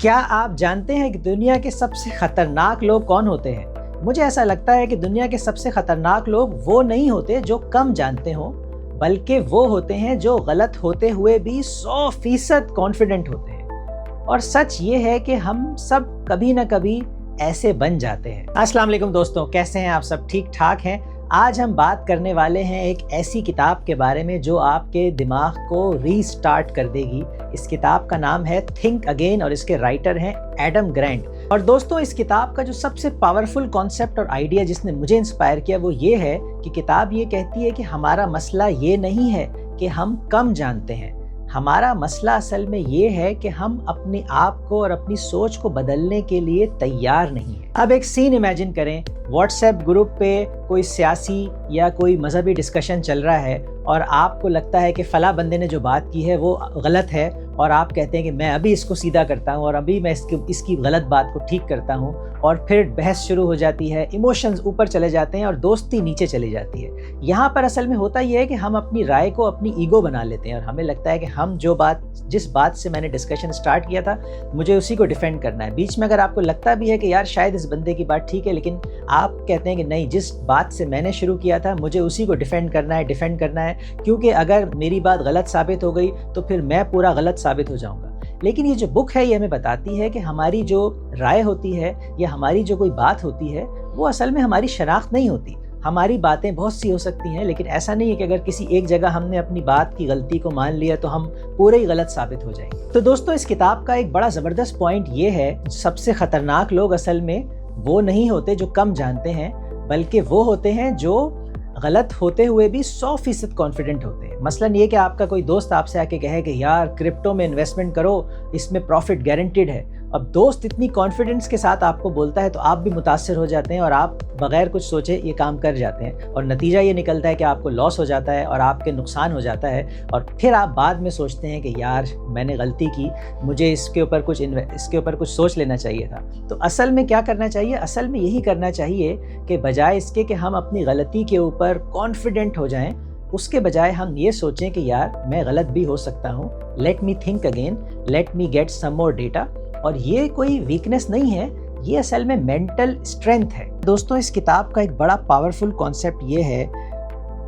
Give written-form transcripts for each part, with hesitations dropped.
क्या आप जानते हैं कि दुनिया के सबसे खतरनाक लोग कौन होते हैं? मुझे ऐसा लगता है कि दुनिया के सबसे खतरनाक लोग वो नहीं होते जो कम जानते हों, बल्कि वो होते हैं जो गलत होते हुए भी 100% कॉन्फिडेंट होते हैं। और सच ये है कि हम सब कभी ना कभी ऐसे बन जाते हैं। अस्सलाम वालेकुम दोस्तों, कैसे हैं आप सब? ठीक ठाक हैं? आज हम बात करने वाले हैं एक ऐसी किताब के बारे में जो आपके दिमाग को रीस्टार्ट कर देगी। इस किताब का नाम है थिंक अगेन और इसके राइटर हैं एडम ग्रांट। और दोस्तों, इस किताब का जो सबसे पावरफुल कॉन्सेप्ट और आइडिया जिसने मुझे इंस्पायर किया वो ये है कि किताब ये कहती है कि हमारा मसला ये नहीं है कि हम कम जानते हैं, हमारा मसला असल में ये है कि हम अपने आप को और अपनी सोच को बदलने के लिए तैयार नहीं हैं। अब एक सीन इमेजिन करें, व्हाट्सएप ग्रुप पे कोई सियासी या कोई मजहबी डिस्कशन चल रहा है और आपको लगता है कि फ़ला बंदे ने जो बात की है वो गलत है और आप कहते हैं कि मैं अभी इसको सीधा करता हूँ और अभी मैं इसकी गलत बात को ठीक करता हूँ, और फिर बहस शुरू हो जाती है, इमोशंस ऊपर चले जाते हैं और दोस्ती नीचे चली जाती है। यहाँ पर असल में होता ये है कि हम अपनी राय को अपनी ईगो बना लेते हैं और हमें लगता है कि हम जिस बात से मैंने डिस्कशन स्टार्ट किया था मुझे उसी को डिफेंड करना है। बीच में अगर आपको लगता भी है कि यार शायद इस बंदे की बात ठीक है, लेकिन आप कहते हैं कि नहीं, जिस बात से मैंने शुरू किया था मुझे उसी को डिफेंड करना है, क्योंकि अगर मेरी बात गलत साबित हो गई तो फिर मैं पूरा गलत साबित हो जाऊंगा। लेकिन ये जो बुक है ये हमें बताती है कि हमारी जो राय होती है या हमारी जो कोई बात होती है वो असल में हमारी शनाख्त नहीं होती। हमारी बातें बहुत सी हो सकती हैं, लेकिन ऐसा नहीं है कि अगर किसी एक जगह हमने अपनी बात की गलती को मान लिया तो हम पूरे ही गलत साबित हो जाएंगे। तो दोस्तों, इस किताब का एक बड़ा ज़बरदस्त पॉइंट ये है, सबसे ख़तरनाक लोग असल में वो नहीं होते जो कम जानते हैं, बल्कि वो होते हैं जो गलत होते हुए भी 100% कॉन्फिडेंट होते हैं। मसलन ये कि आपका कोई दोस्त आपसे आके कहे कि यार क्रिप्टो में इन्वेस्टमेंट करो, इसमें प्रॉफिट गारंटीड है। अब दोस्त इतनी कॉन्फिडेंस के साथ आपको बोलता है तो आप भी मुतासिर हो जाते हैं और आप बगैर कुछ सोचे ये काम कर जाते हैं, और नतीजा ये निकलता है कि आपको लॉस हो जाता है और आपके नुकसान हो जाता है। और फिर आप बाद में सोचते हैं कि यार मैंने गलती की, मुझे इसके ऊपर कुछ सोच लेना चाहिए था। तो असल में क्या करना चाहिए? असल में यही करना चाहिए कि बजाय इसके कि हम अपनी गलती के ऊपर कॉन्फिडेंट हो जाएं, उसके बजाय हम ये सोचें कि यार मैं गलत भी हो सकता हूँ, let me think again, let me get some more data. और ये कोई वीकनेस नहीं है, ये असल में मेंटल स्ट्रेंथ है। दोस्तों, इस किताब का एक बड़ा पावरफुल कॉन्सेप्ट ये है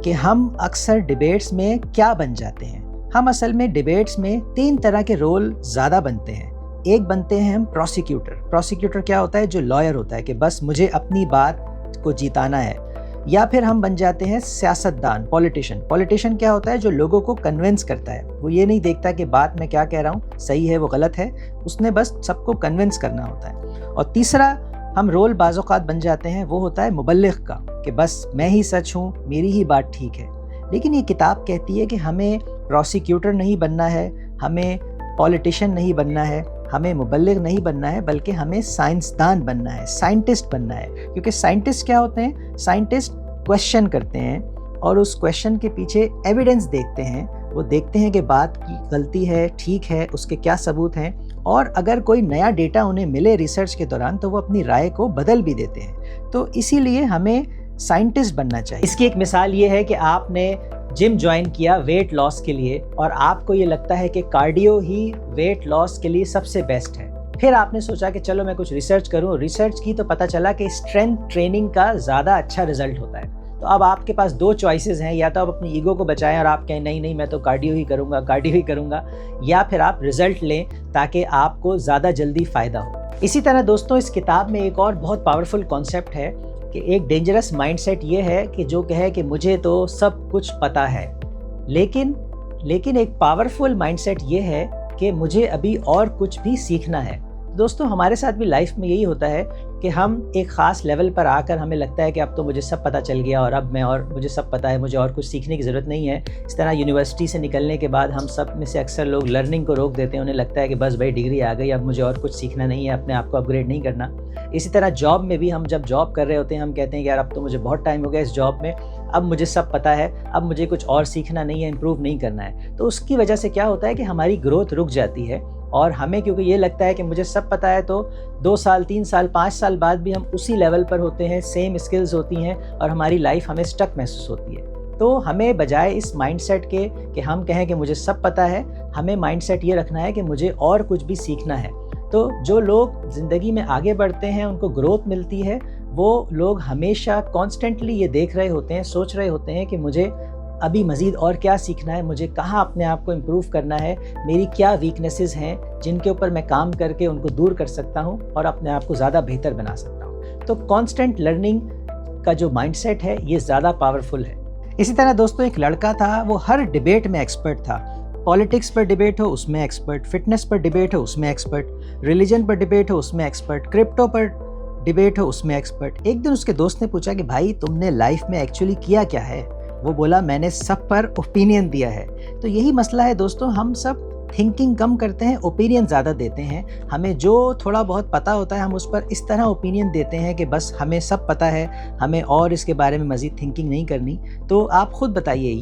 कि हम अक्सर डिबेट्स में क्या बन जाते हैं। हम असल में डिबेट्स में 3 तरह के रोल ज़्यादा बनते हैं। एक बनते हैं हम प्रोसिक्यूटर क्या होता है? जो लॉयर होता है कि बस मुझे अपनी बात को जिताना है। या फिर हम बन जाते हैं सियासतदान, पॉलिटिशियन क्या होता है? जो लोगों को कन्विंस करता है। वो ये नहीं देखता कि बात मैं क्या कह रहा हूँ सही है वो गलत है, उसने बस सबको कन्विंस करना होता है। और तीसरा हम रोल बाज़-औक़ात बन जाते हैं, वो होता है मुबल्लिग़ का, कि बस मैं ही सच हूँ, मेरी ही बात ठीक है। लेकिन ये किताब कहती है कि हमें प्रोसिक्यूटर नहीं बनना है, हमें पॉलिटिशियन नहीं बनना है, हमें मुबल्लिग़ नहीं बनना है, बल्कि हमें साइंसदान बनना है, साइंटिस्ट बनना है। क्योंकि साइंटिस्ट क्या होते हैं? साइंटिस्ट क्वेश्चन करते हैं और उस क्वेश्चन के पीछे एविडेंस देखते हैं। वो देखते हैं कि बात की गलती है, ठीक है, उसके क्या सबूत हैं, और अगर कोई नया डेटा उन्हें मिले रिसर्च के दौरान तो वो अपनी राय को बदल भी देते हैं। तो इसीलिए हमें साइंटिस्ट बनना चाहिए। इसकी एक मिसाल ये है कि आपने जिम ज्वाइन किया वेट लॉस के लिए और आपको ये लगता है कि कार्डियो ही वेट लॉस के लिए सबसे बेस्ट है। फिर आपने सोचा कि चलो मैं कुछ रिसर्च करूं, रिसर्च की तो पता चला कि स्ट्रेंथ ट्रेनिंग का ज़्यादा अच्छा रिजल्ट होता है। तो अब आपके पास 2 चॉइसेस हैं, या तो आप अपनी ईगो को बचाएं और आप कहें नहीं मैं तो कार्डियो ही करूँगा, या फिर आप रिजल्ट लें ताकि आपको ज़्यादा जल्दी फ़ायदा हो। इसी तरह दोस्तों, इस किताब में एक और बहुत पावरफुल कॉन्सेप्ट है कि एक डेंजरस माइंडसेट ये है कि जो कहे कि मुझे तो सब कुछ पता है, लेकिन एक पावरफुल माइंडसेट ये है कि मुझे अभी और कुछ भी सीखना है। दोस्तों, हमारे साथ भी लाइफ में यही होता है कि हम एक ख़ास लेवल पर आकर हमें लगता है कि अब तो मुझे सब पता चल गया और अब मुझे सब पता है, मुझे और कुछ सीखने की ज़रूरत नहीं है। इस तरह यूनिवर्सिटी से निकलने के बाद हम सब में से अक्सर लोग लर्निंग को रोक देते हैं। उन्हें लगता है कि बस भाई डिग्री आ गई, अब मुझे और कुछ सीखना नहीं है, अपने आप को अपग्रेड नहीं करना। इसी तरह जॉब में भी हम जब जॉब कर रहे होते हैं हम कहते हैं कि यार अब तो मुझे बहुत टाइम हो गया इस जॉब में, अब मुझे सब पता है, अब मुझे कुछ और सीखना नहीं है, इम्प्रूव नहीं करना है। तो उसकी वजह से क्या होता है कि हमारी ग्रोथ रुक जाती है और हमें क्योंकि ये लगता है कि मुझे सब पता है तो 2 साल 3 साल 5 साल बाद भी हम उसी लेवल पर होते हैं, सेम स्किल्स होती हैं और हमारी लाइफ हमें स्टक महसूस होती है। तो हमें बजाय इस माइंडसेट के कि हम कहें कि मुझे सब पता है, हमें माइंडसेट ये रखना है कि मुझे और कुछ भी सीखना है। تو جو لوگ زندگی میں آگے بڑھتے ہیں، ان کو گروتھ ملتی ہے، وہ لوگ ہمیشہ کانسٹنٹلی یہ دیکھ رہے ہوتے ہیں، سوچ رہے ہوتے ہیں کہ مجھے ابھی مزید اور کیا سیکھنا ہے، مجھے کہاں اپنے آپ کو امپروو کرنا ہے، میری کیا ویکنیسز ہیں جن کے اوپر میں کام کر کے ان کو دور کر سکتا ہوں اور اپنے آپ کو زیادہ بہتر بنا سکتا ہوں۔ تو کانسٹنٹ لرننگ کا جو مائنڈ سیٹ ہے یہ زیادہ پاورفل ہے۔ اسی طرح دوستوں ایک لڑکا تھا، وہ ہر ڈیبیٹ میں ایکسپرٹ تھا۔ پالیٹکس پر ڈیبیٹ ہو اس میں ایکسپرٹ، فٹنس پر ڈیبیٹ ہو اس میں ایکسپرٹ، ریلیجن پر ڈیبیٹ ہو اس میں ایکسپرٹ، کرپٹو پر ڈیبیٹ ہو اس میں ایکسپرٹ۔ ایک دن اس کے دوست نے پوچھا کہ بھائی تم نے لائف میں ایکچولی کیا کیا ہے؟ وہ بولا میں نے سب پر اوپینین دیا ہے۔ تو یہی مسئلہ ہے دوستوں، ہم سب تھنکنگ کم کرتے ہیں، اوپینین زیادہ دیتے ہیں۔ ہمیں جو تھوڑا بہت پتہ ہوتا ہے ہم اس پر اس طرح اوپینین دیتے ہیں کہ بس ہمیں سب پتہ ہے، ہمیں اور اس کے بارے میں مزید تھنکنگ نہیں کرنی۔ تو آپ خود بتائیے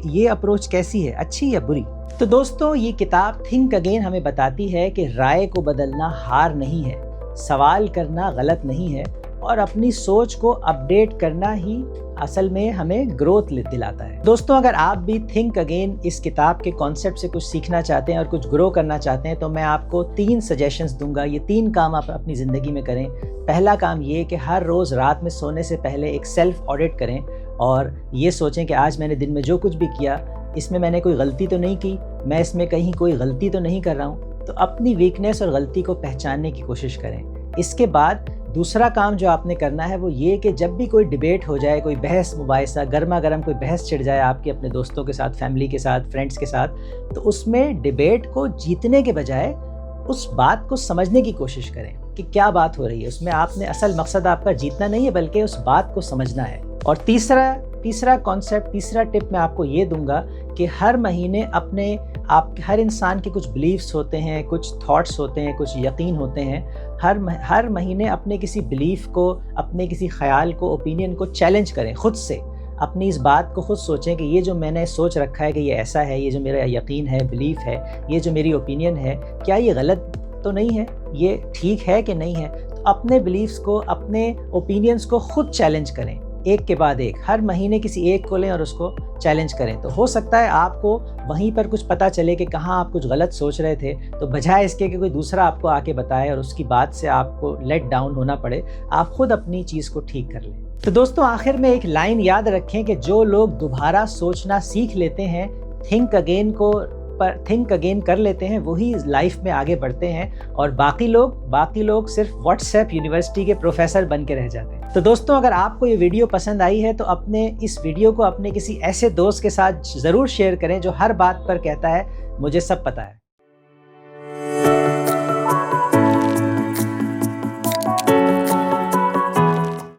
یہ اپروچ کیسی ہے، اچھی یا بری؟ تو دوستوں یہ کتاب تھنک اگین ہمیں بتاتی ہے کہ رائے کو بدلنا ہار نہیں ہے، سوال کرنا غلط نہیں ہے، اور اپنی سوچ کو اپڈیٹ کرنا ہی اصل میں ہمیں گروتھ دلاتا ہے۔ دوستوں اگر آپ بھی تھنک اگین اس کتاب کے کانسیپٹ سے کچھ سیکھنا چاہتے ہیں اور کچھ گرو کرنا چاہتے ہیں تو میں آپ کو 3 سجیشنز دوں گا۔ یہ 3 کام آپ اپنی زندگی میں کریں۔ پہلا کام یہ کہ ہر روز رات میں سونے سے پہلے ایک سیلف آڈٹ کریں اور یہ سوچیں کہ آج میں نے دن میں جو کچھ بھی کیا اس میں نے کوئی غلطی تو نہیں کی، میں اس میں کہیں کوئی غلطی تو نہیں کر رہا ہوں۔ تو اپنی ویکنیس اور غلطی کو پہچاننے کی کوشش کریں۔ اس کے بعد دوسرا کام جو آپ نے کرنا ہے وہ یہ کہ جب بھی کوئی ڈیبیٹ ہو جائے، کوئی بحث مباحثہ گرما گرم کوئی بحث چھڑ جائے آپ کے اپنے دوستوں کے ساتھ، فیملی کے ساتھ، فرینڈس کے ساتھ، تو اس میں ڈیبیٹ کو جیتنے کے بجائے اس بات کو سمجھنے کی کوشش کریں کہ کیا بات ہو رہی ہے۔ اس میں آپ نے اصل مقصد آپ کا جیتنا نہیں ہے بلکہ اس بات کو سمجھنا ہے۔ اور تیسرا کانسیپٹ، تیسرا ٹپ میں آپ کو یہ دوں گا کہ ہر مہینے ہر انسان کے کچھ بلیفز ہوتے ہیں، کچھ تھاٹس ہوتے ہیں، کچھ یقین ہوتے ہیں۔ ہر مہینے اپنے کسی بلیف کو، اپنے کسی خیال کو، اوپینین کو چیلنج کریں خود سے۔ اپنی اس بات کو خود سوچیں کہ یہ جو میں نے سوچ رکھا ہے کہ یہ ایسا ہے، یہ جو میرا یقین ہے، بلیف ہے، یہ جو میری اوپینین ہے، کیا یہ غلط تو نہیں ہے، یہ ٹھیک ہے کہ نہیں ہے؟ تو اپنے بلیفز کو، اپنے اوپینینز کو خود چیلنج کریں، ایک کے بعد ایک۔ ہر مہینے کسی ایک کو لیں اور اس کو چیلنج کریں، تو ہو سکتا ہے آپ کو وہیں پر کچھ پتہ چلے کہ کہاں آپ کچھ غلط سوچ رہے تھے، تو بجائے اس کے کہ کوئی دوسرا آپ کو آ کے بتائے اور اس کی بات سے آپ کو لیٹ ڈاؤن ہونا پڑے، آپ خود اپنی چیز کو ٹھیک کر لیں۔ تو دوستوں آخر میں ایک لائن یاد رکھیں کہ جو لوگ دوبارہ سوچنا سیکھ لیتے ہیں، تھنک اگین کر لیتے ہیں، وہی لائف میں آگے بڑھتے ہیں، اور باقی لوگ صرف واٹس ایپ یونیورسٹی کے پروفیسر بن کے رہ جاتے ہیں۔ تو دوستوں اگر آپ کو یہ ویڈیو پسند آئی ہے تو اس ویڈیو کو اپنے کسی ایسے دوست کے ساتھ ضرور شیئر کریں جو ہر بات پر کہتا ہے مجھے سب پتہ ہے۔